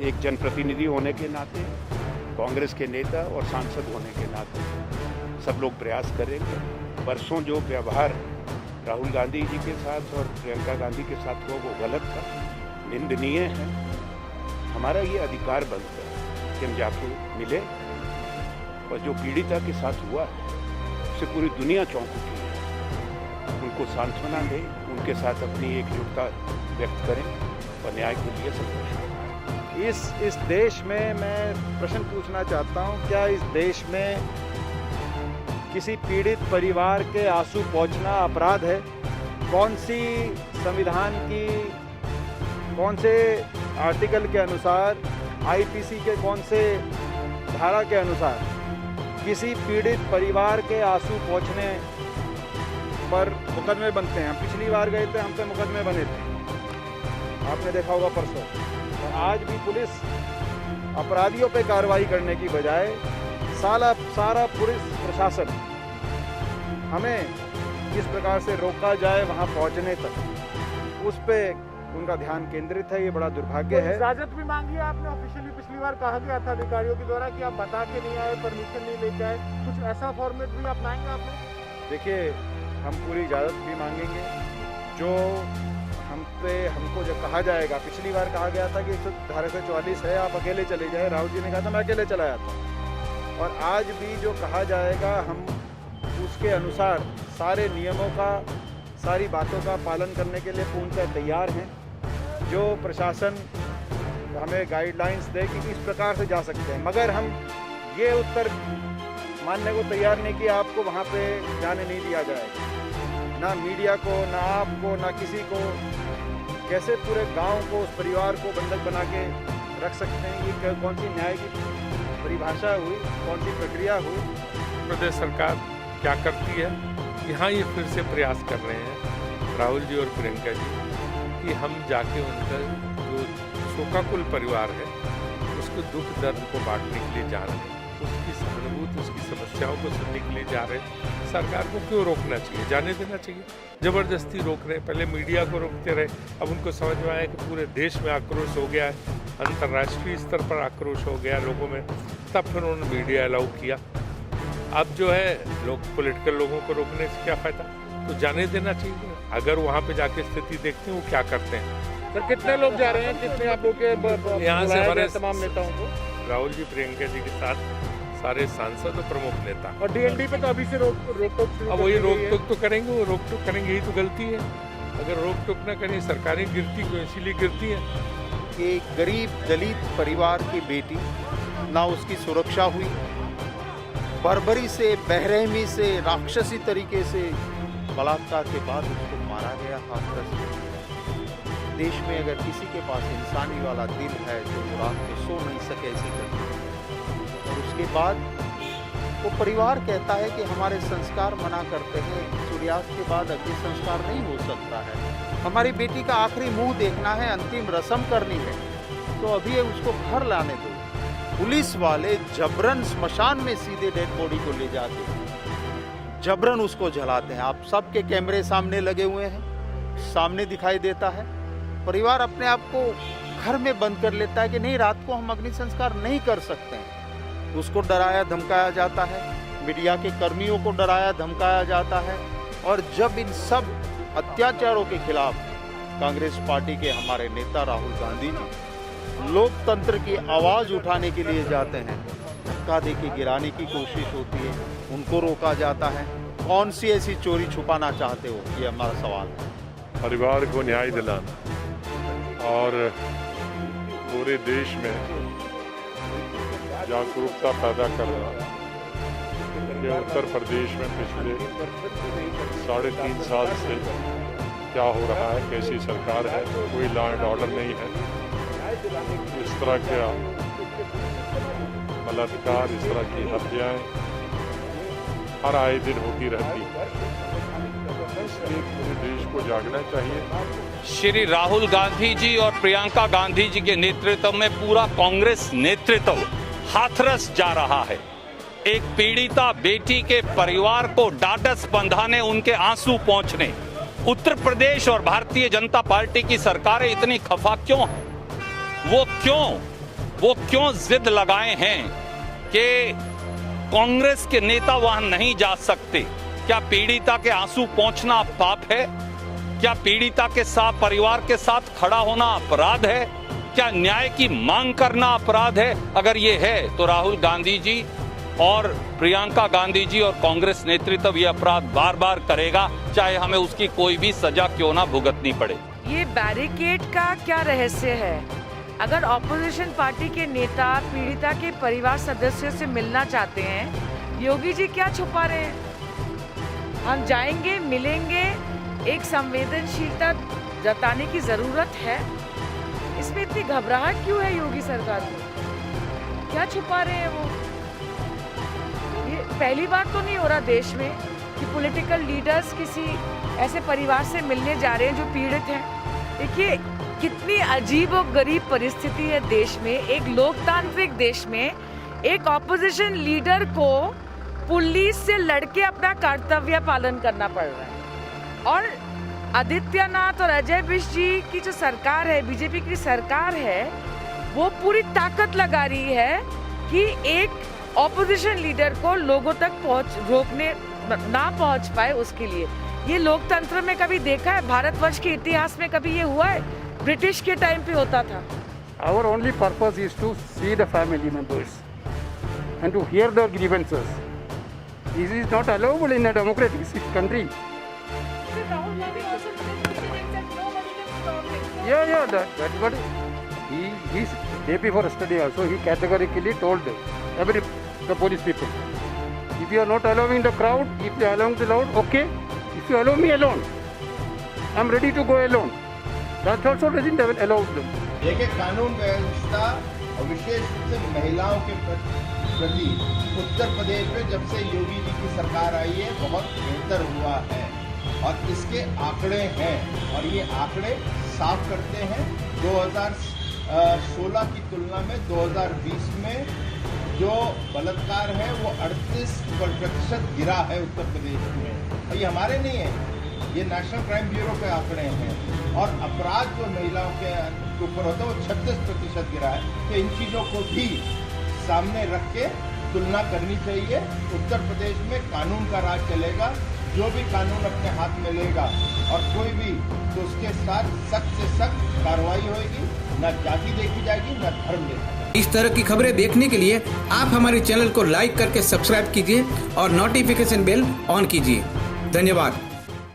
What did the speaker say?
एक जनप्रतिनिधि होने के नाते, कांग्रेस के नेता और सांसद होने के नाते सब लोग प्रयास करेंगे। परसों जो व्यवहार राहुल गांधी जी के साथ और प्रियंका गांधी के साथ हुआ वो गलत था, निंदनीय है। हमारा ये अधिकार बनता है कि हम जाके मिले और जो पीड़िता के साथ हुआ है उससे पूरी दुनिया चौंक उठी है, उनको सांत्वना दें, उनके साथ अपनी एकजुटता व्यक्त करें और न्याय के लिए संघर्ष करें। इस देश में मैं प्रश्न पूछना चाहता हूं, क्या इस देश में किसी पीड़ित परिवार के आंसू पोंछना अपराध है? कौन सी संविधान की कौन से आर्टिकल के अनुसार, आईपीसी के कौन से धारा के अनुसार किसी पीड़ित परिवार के आंसू पोंछने पर मुकदमे बनते हैं? पिछली बार गए थे, हम पे मुकदमे बने थे, आपने देखा होगा परसों। और आज भी पुलिस अपराधियों पे कार्रवाई करने की बजाय सारा पुलिस प्रशासन हमें किस प्रकार से रोका जाए वहां पहुंचने तक, उस पे उनका ध्यान केंद्रित है। ये बड़ा दुर्भाग्य है। इजाजत भी मांगी है आपने ऑफिशियली, पिछली बार कहा गया था अधिकारियों के द्वारा कि आप बता के नहीं आए, परमिशन नहीं लेके आए, कुछ ऐसा फॉर्मेट भी अपनाएंगे आपने? देखिए, हम पूरी इजाज़त भी मांगेंगे। जो हमको जब कहा जाएगा, पिछली बार कहा गया था कि धारा 144 है, आप अकेले चले जाए, राहुल जी ने कहा था मैं अकेले चला जाता हूँ। और आज भी जो कहा जाएगा, हम उसके अनुसार सारे नियमों का, सारी बातों का पालन करने के लिए पूर्णतः तैयार हैं। जो प्रशासन हमें गाइडलाइंस दे कि किस प्रकार से जा सकते हैं, मगर हम ये उत्तर मानने को तैयार नहीं कि आपको वहाँ पे जाने नहीं दिया जाएगा। ना मीडिया को, ना आपको, ना किसी को। कैसे पूरे गांव को, उस परिवार को बंधक बना के रख सकते हैं? ये कौन सी न्याय की परिभाषा हुई, कौन सी प्रक्रिया हुई? प्रदेश सरकार क्या करती है? यहाँ ये फिर से प्रयास कर रहे हैं राहुल जी और प्रियंका जी कि हम जाके उनका जो शोकाकुल परिवार है उसके दुख दर्द को बांटने के लिए जा रहे हैं, उसकी सहानुभूति, उसकी समस्याओं को सुनने के लिए जा रहे हैं। सरकार को क्यों रोकना चाहिए? जाने देना चाहिए। जबरदस्ती रोक रहे हैं। पहले मीडिया को रोकते रहे, अब उनको समझ में आया कि पूरे देश में आक्रोश हो गया है, अंतर्राष्ट्रीय स्तर पर आक्रोश हो गया लोगों में, तब फिर उन्होंने मीडिया अलाउ किया। अब जो है लोग पॉलिटिकल लोगों को रोकने से क्या फायदा? तो जाने देना चाहिए। अगर वहाँ पे जाके स्थिति देखते हैं वो क्या करते हैं। सर, कितने लोग जा रहे हैं? कितने आप लोग के यहाँ से हमारे तमाम नेताओं को? राहुल जी, प्रियंका जी के साथ सारे सांसद और प्रमुख नेता। और डीएनडी पे तो अभी से रोक टोक, अब वही रोक टोक तो करेंगे, वो रोक टोक करेंगे, यही तो गलती है। अगर रोक टोक न करें, सरकारें गिरती क्यों? इसीलिए गिरती हैं। एक गरीब दलित परिवार की बेटी, ना उसकी सुरक्षा हुई, बर्बरी से, बेरहमी से, राक्षसी तरीके से बलात्कार के बाद उसको मारा गया हाथरस से। देश में अगर किसी के पास इंसानी वाला दिल है तो वो रात में सो नहीं सके ऐसी घटना। और उसके बाद वो परिवार कहता है कि हमारे संस्कार मना करते हैं, सूर्यास्त के बाद अग्नि संस्कार नहीं हो सकता है, हमारी बेटी का आखिरी मुंह देखना है, अंतिम रस्म करनी है, तो अभी उसको घर लाने दो। पुलिस वाले जबरन स्मशान में सीधे डेड बॉडी को ले जाते हैं, जबरन उसको जलाते हैं। आप सबके कैमरे सामने लगे हुए हैं, सामने दिखाई देता है। परिवार अपने आप को घर में बंद कर लेता है कि नहीं, रात को हम अग्नि संस्कार नहीं कर सकते हैं। उसको डराया धमकाया जाता है, मीडिया के कर्मियों को डराया धमकाया जाता है। और जब इन सब अत्याचारों के खिलाफ कांग्रेस पार्टी के हमारे नेता राहुल गांधी जी लोकतंत्र की आवाज़ उठाने के लिए जाते हैं, धक्का दे के गिराने की कोशिश होती है, उनको रोका जाता है। कौन सी ऐसी चोरी छुपाना चाहते हो, ये हमारा सवाल है। परिवार को न्याय दिलाना और पूरे देश में जागरूकता पैदा करना। ये उत्तर प्रदेश में पिछले 3.5 साल से क्या हो रहा है, कैसी सरकार है, कोई लॉ एंड ऑर्डर नहीं है। इस तरह के बलात्कार, इस तरह की हत्याएं हर आए दिन होती रहती है। इसलिए पूरे देश को जागना चाहिए। श्री राहुल गांधी जी और प्रियंका गांधी जी के नेतृत्व में पूरा कांग्रेस नेतृत्व हाथरस जा रहा है। एक पीड़िता बेटी के परिवार को ढाढ़स बंधाने, उनके आंसू पोंछने उत्तर प्रदेश और भारतीय जनता पार्टी की सरकारें इतनी खफा क्यों हैं? वो क्यों वो क्यों जिद लगाए हैं कि कांग्रेस के नेता वहां नहीं जा सकते? क्या पीड़िता के आंसू पोंछना पाप है? क्या पीड़िता के साथ, परिवार के साथ खड़ा होना अपराध है? क्या न्याय की मांग करना अपराध है? अगर ये है तो राहुल गांधी जी और प्रियंका गांधी जी और कांग्रेस नेतृत्व ये अपराध बार बार करेगा, चाहे हमें उसकी कोई भी सजा क्यों ना भुगतनी पड़े। ये बैरिकेड का क्या रहस्य है? अगर ऑपोजिशन पार्टी के नेता पीड़िता के परिवार सदस्यों से मिलना चाहते हैं, योगी जी क्या छुपा रहे हैं? हम जाएंगे, मिलेंगे, एक संवेदनशीलता जताने की जरूरत है। इसमें इतनी घबराहट क्यों है योगी सरकार को? क्या छुपा रहे हैं वो? ये पहली बार तो नहीं हो रहा देश में कि पॉलिटिकल लीडर्स किसी ऐसे परिवार से मिलने जा रहे हैं जो पीड़ित हैं। देखिए कितनी अजीब और गरीब परिस्थिति है देश में। एक लोकतांत्रिक देश में एक ऑपोजिशन लीडर को पुलिस से लड़के अपना कर्तव्य पालन करना पड़ रहा है। और आदित्यनाथ और अजय विष्ट जी की जो सरकार है, बीजेपी की सरकार है, वो पूरी ताकत लगा रही है कि एक ऑपोजिशन लीडर को लोगों तक रोकने ना पहुंच पाए उसके लिए। ये लोकतंत्र में कभी देखा है? भारतवर्ष के इतिहास में कभी ये हुआ है? ब्रिटिश के टाइम पे होता था। Our only purpose is to see the family members and to hear their grievances. This is not allowable in a democratic country. Yeah, that's what he's day before yesterday also he categorically told the police people, if you are not allowing the crowd, if you are allowing the crowd, okay. If you allow me alone, I'm ready to go alone. That also doesn't allow them. देखिए कानून व्यवस्था और विशेष रूप से महिलाओं के प्रति उत्तर प्रदेश में जब से योगी जी की सरकार आई है बहुत बेहतर हुआ है और इसके आंकड़े हैं और ये आंकड़े साफ करते हैं। 2016 की तुलना में 2020 में जो बलात्कार है वो 38% गिरा है उत्तर प्रदेश में। और ये हमारे नहीं है, ये नेशनल क्राइम ब्यूरो के आंकड़े हैं। और अपराध जो महिलाओं के ऊपर होता है वो 36% गिरा है। तो इन चीज़ों को भी सामने रख के तुलना करनी चाहिए। उत्तर प्रदेश में कानून का राज चलेगा, जो भी कानून अपने हाथ में लेगा और कोई भी तो उसके साथ सख्त से सख्त कार्रवाई होगी। न जाति देखी जाएगी, न धर्म देखा जाएगा। इस तरह की खबरें देखने के लिए आप हमारे चैनल को लाइक करके सब्सक्राइब कीजिए और नोटिफिकेशन बेल ऑन कीजिए। धन्यवाद।